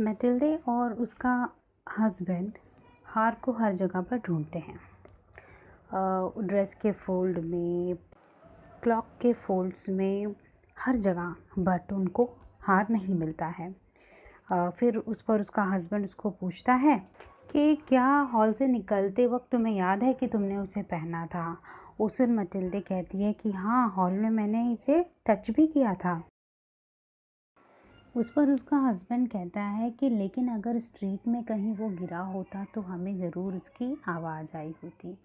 मैटिल्डे और उसका हस्बैंड हार को हर जगह पर ढूंढते हैं। ड्रेस के फोल्ड में, क्लॉक के फोल्ड्स में, हर जगह, बट उनको हार नहीं मिलता है। फिर उस पर उसका हस्बैंड उसको पूछता है कि क्या हॉल से निकलते वक्त तुम्हें याद है कि तुमने उसे पहना था। उस दिन मैटिल्डे कहती है कि हाँ, हॉल में मैंने इसे टच भी किया था। उस पर उसका हस्बैंड कहता है कि लेकिन अगर स्ट्रीट में कहीं वो गिरा होता तो हमें ज़रूर उसकी आवाज़ आई होती।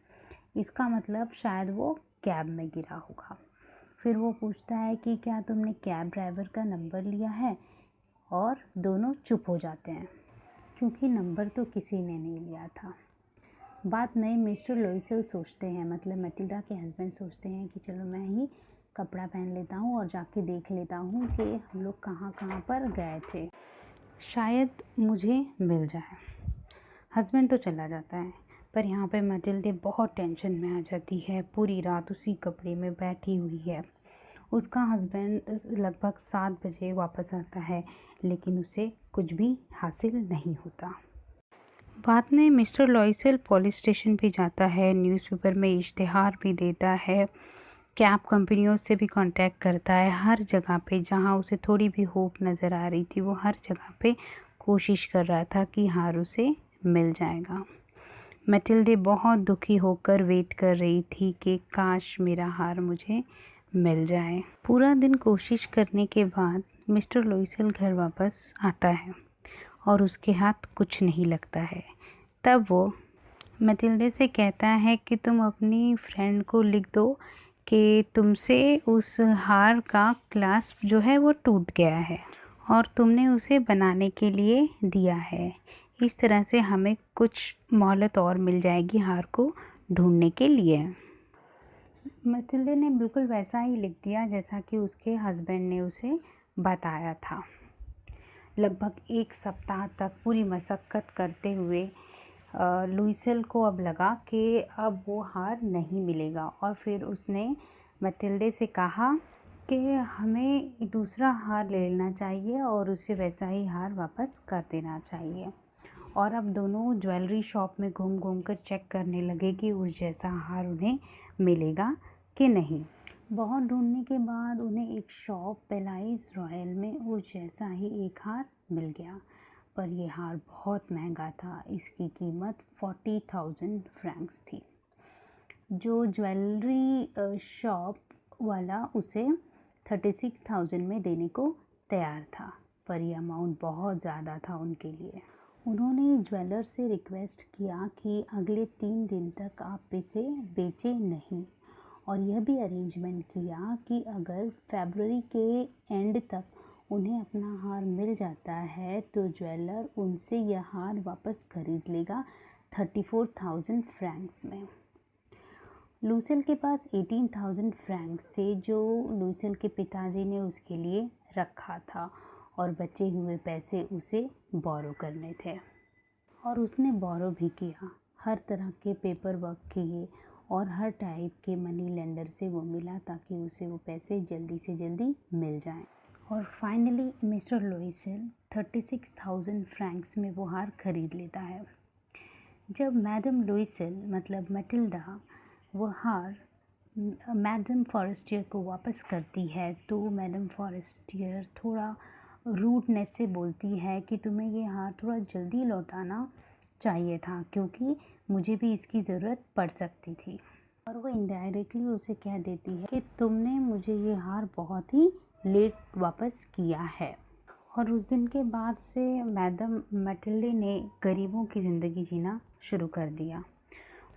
इसका मतलब शायद वो कैब में गिरा होगा। फिर वो पूछता है कि क्या तुमने कैब ड्राइवर का नंबर लिया है, और दोनों चुप हो जाते हैं क्योंकि नंबर तो किसी ने नहीं लिया था। बाद में मिस्टर लोइसेल सोचते हैं, मतलब मैटिल्डा के हस्बैंड सोचते हैं कि चलो मैं ही कपड़ा पहन लेता हूँ और जाके देख लेता हूँ कि हम लोग कहाँ कहाँ पर गए थे, शायद मुझे मिल जाए। हस्बैंड तो चला जाता है, पर यहाँ पे मैटिल्डे बहुत टेंशन में आ जाती है। पूरी रात उसी कपड़े में बैठी हुई है। उसका हस्बैंड लगभग 7 बजे वापस आता है, लेकिन उसे कुछ भी हासिल नहीं होता। बाद में मिस्टर लॉइसेल पुलिस स्टेशन भी जाता है, न्यूज़पेपर में इश्तिहार भी देता है, कैब कंपनियों से भी कांटेक्ट करता है। हर जगह पे जहाँ उसे थोड़ी भी होप नज़र आ रही थी, वो हर जगह पे कोशिश कर रहा था कि हार उसे मिल जाएगा। मैटिल्डे बहुत दुखी होकर वेट कर रही थी कि काश मेरा हार मुझे मिल जाए। पूरा दिन कोशिश करने के बाद मिस्टर लॉइसेल घर वापस आता है और उसके हाथ कुछ नहीं लगता है। तब वो मैटिल्डे से कहता है कि तुम अपनी फ्रेंड को लिख दो कि तुमसे उस हार का क्लास्प जो है वो टूट गया है और तुमने उसे बनाने के लिए दिया है। इस तरह से हमें कुछ मोहलत और मिल जाएगी हार को ढूंढने के लिए। मैटिल्डे ने बिल्कुल वैसा ही लिख दिया जैसा कि उसके हस्बैंड ने उसे बताया था। लगभग 1 सप्ताह तक पूरी मशक्क़त करते हुए लुइसेल को अब लगा कि अब वो हार नहीं मिलेगा, और फिर उसने मैटिल्डे से कहा कि हमें दूसरा हार ले लेना चाहिए और उसे वैसा ही हार वापस कर देना चाहिए। और अब दोनों ज्वेलरी शॉप में घूम घूम कर चेक करने लगे कि उस जैसा हार उन्हें मिलेगा कि नहीं। बहुत ढूंढने के बाद उन्हें एक शॉप पेलाइज रॉयल में उस जैसा ही एक हार मिल गया, पर यह हार बहुत महंगा था। इसकी कीमत 40,000 फ्रैंक्स थी। जो ज्वेलरी शॉप वाला उसे 36,000 में देने को तैयार था, पर यह अमाउंट बहुत ज़्यादा था उनके लिए। उन्होंने ज्वेलर से रिक्वेस्ट किया कि अगले 3 दिन तक आप इसे बेचें नहीं, और यह भी अरेंजमेंट किया कि अगर फरवरी के एंड तक उन्हें अपना हार मिल जाता है तो ज्वेलर उनसे यह हार वापस खरीद लेगा 34,000 फ्रैंक्स में। लुइसेल के पास 18,000 फ्रैंक्स थे जो लुइसेल के पिताजी ने उसके लिए रखा था, और बचे हुए पैसे उसे बोरो करने थे, और उसने बोरो भी किया। हर तरह के पेपर वर्क किए और हर टाइप के मनी लेंडर से वो मिला ताकि उसे वो पैसे जल्दी से जल्दी मिल जाएं। और फाइनली मिस्टर लुइसेल 36,000 फ्रैंक्स में वो हार खरीद लेता है। जब मैडम लुइसेल मतलब मैटिल्डा वो हार मैडम फॉरेस्टियर को वापस करती है तो मैडम फॉरेस्टियर थोड़ा रूडनेस से बोलती है कि तुम्हें ये हार थोड़ा जल्दी लौटाना चाहिए था, क्योंकि मुझे भी इसकी ज़रूरत पड़ सकती थी। और वो इनडायरेक्टली उसे कह देती है कि तुमने मुझे ये हार बहुत ही लेट वापस किया है। और उस दिन के बाद से मैडम मैटिल्डे ने गरीबों की ज़िंदगी जीना शुरू कर दिया।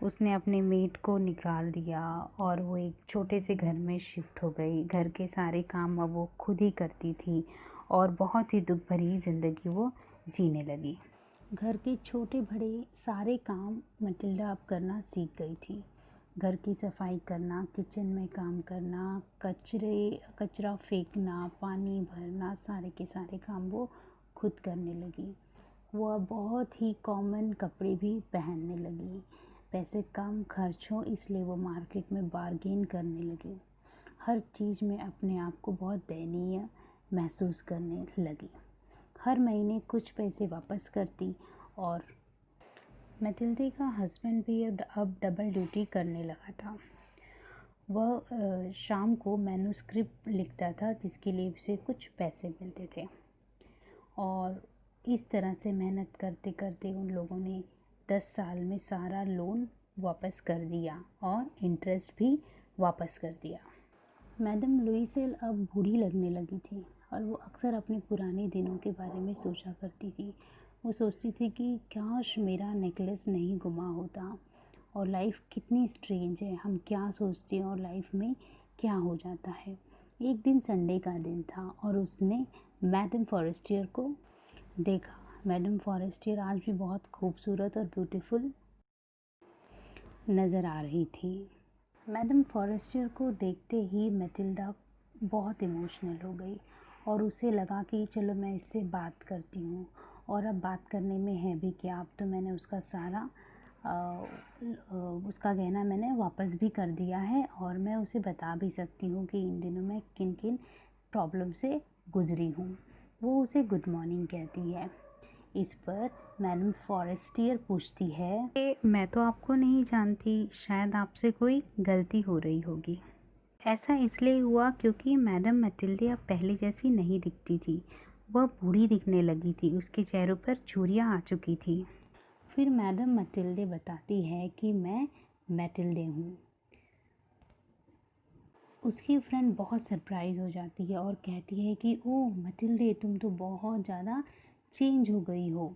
उसने अपने मेड को निकाल दिया और वो एक छोटे से घर में शिफ्ट हो गई। घर के सारे काम अब वो खुद ही करती थी और बहुत ही दुख भरी ज़िंदगी वो जीने लगी। घर के छोटे बड़े सारे काम मैटिल्डा अब करना सीख गई थी। घर की सफाई करना, किचन में काम करना, कचरा फेंकना, पानी भरना, सारे के सारे काम वो खुद करने लगी। वो अब बहुत ही कॉमन कपड़े भी पहनने लगी। पैसे कम खर्च हो इसलिए वो मार्केट में बार्गेन करने लगी। हर चीज़ में अपने आप को बहुत दयनीय महसूस करने लगी। हर महीने कुछ पैसे वापस करती और मैटिल्डे का हस्बैंड भी अब डबल ड्यूटी करने लगा था। वह शाम को मैन्युस्क्रिप्ट लिखता था जिसके लिए उसे कुछ पैसे मिलते थे और इस तरह से मेहनत करते करते उन लोगों ने 10 साल में सारा लोन वापस कर दिया और इंटरेस्ट भी वापस कर दिया। मैडम लुइसेल अब बूढ़ी लगने लगी थी और वो अक्सर अपने पुराने दिनों के बारे में सोचा करती थी। वो सोचती थी कि काश मेरा नेकलेस नहीं गुमा होता और लाइफ कितनी स्ट्रेंज है, हम क्या सोचते हैं और लाइफ में क्या हो जाता है। एक दिन संडे का दिन था और उसने मैडम फॉरेस्टियर को देखा। मैडम फॉरेस्टियर आज भी बहुत खूबसूरत और ब्यूटीफुल नज़र आ रही थी। मैडम फॉरेस्टियर को देखते ही मैटिल्डा बहुत इमोशनल हो गई और उसे लगा कि चलो मैं इससे बात करती हूँ। और अब बात करने में है भी क्या, अब तो मैंने उसका सारा उसका गहना मैंने वापस भी कर दिया है और मैं उसे बता भी सकती हूँ कि इन दिनों मैं किन किन प्रॉब्लम से गुज़री हूँ। वो उसे गुड मॉर्निंग कहती है। इस पर मैडम फॉरेस्टियर पूछती है कि मैं तो आपको नहीं जानती, शायद आपसे कोई गलती हो रही होगी। ऐसा इसलिए हुआ क्योंकि मैडम मैटिल्डे अब पहले जैसी नहीं दिखती थी। वह बूढ़ी दिखने लगी थी, उसके चेहरों पर झुर्रियाँ आ चुकी थी। फिर मैडम मैटिल्डे बताती है कि मैं मैटिल्डे हूँ। उसकी फ्रेंड बहुत सरप्राइज़ हो जाती है और कहती है कि ओह मैटिल्डे, तुम तो बहुत ज़्यादा चेंज हो गई हो।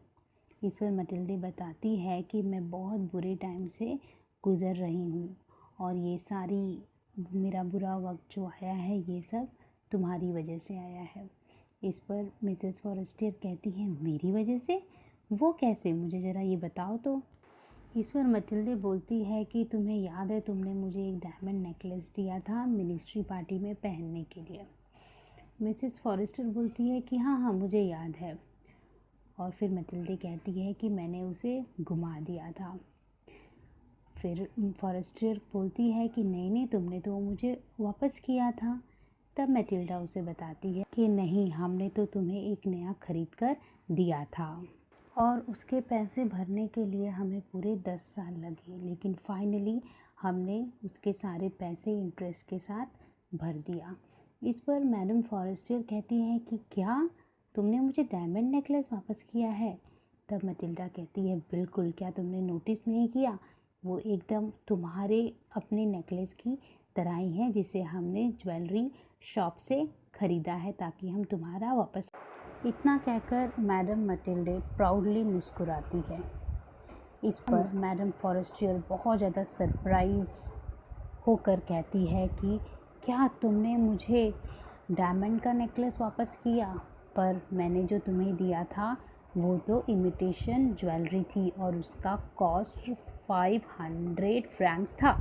इस पर मैटिल्डे बताती है कि मैं बहुत बुरे टाइम से गुज़र रही हूँ और ये सारी मेरा बुरा वक्त जो आया है ये सब तुम्हारी वजह से आया है। इस पर मिसेस फॉरेस्टियर कहती है मेरी वजह से? वो कैसे, मुझे ज़रा ये बताओ तो। इस पर मैटिल्डे बोलती है कि तुम्हें याद है तुमने मुझे एक डायमंड नेकलेस दिया था मिनिस्ट्री पार्टी में पहनने के लिए। मिसेस फॉरेस्टर बोलती है कि हाँ हाँ मुझे याद है। और फिर मैटिल्डे कहती है कि मैंने उसे घुमा दिया था। फिर फॉरेस्टर बोलती है कि नहीं तुमने तो मुझे वापस किया था। तब मैटिल्डा उसे बताती है कि नहीं, हमने तो तुम्हें एक नया खरीद कर दिया था और उसके पैसे भरने के लिए हमें पूरे 10 साल लगे, लेकिन फाइनली हमने उसके सारे पैसे इंटरेस्ट के साथ भर दिया। इस पर मैडम फॉरेस्टियर कहती है कि क्या तुमने मुझे डायमंड नेकलेस वापस किया है? तब मैटिल्डा कहती है बिल्कुल, क्या तुमने नोटिस नहीं किया, वो एकदम तुम्हारे अपने नेकलेस की तरह ही है जिसे हमने ज्वेलरी शॉप से ख़रीदा है ताकि हम तुम्हारा वापस। इतना कहकर मैडम मैटिल्डे प्राउडली मुस्कुराती है। इस पर मैडम फॉरेस्टियर बहुत ज़्यादा सरप्राइज़ होकर कहती है कि क्या तुमने मुझे डायमंड का नेकलेस वापस किया? पर मैंने जो तुम्हें दिया था वो तो इमिटेशन ज्वेलरी थी और उसका कॉस्ट 500 फ्रैंक्स था।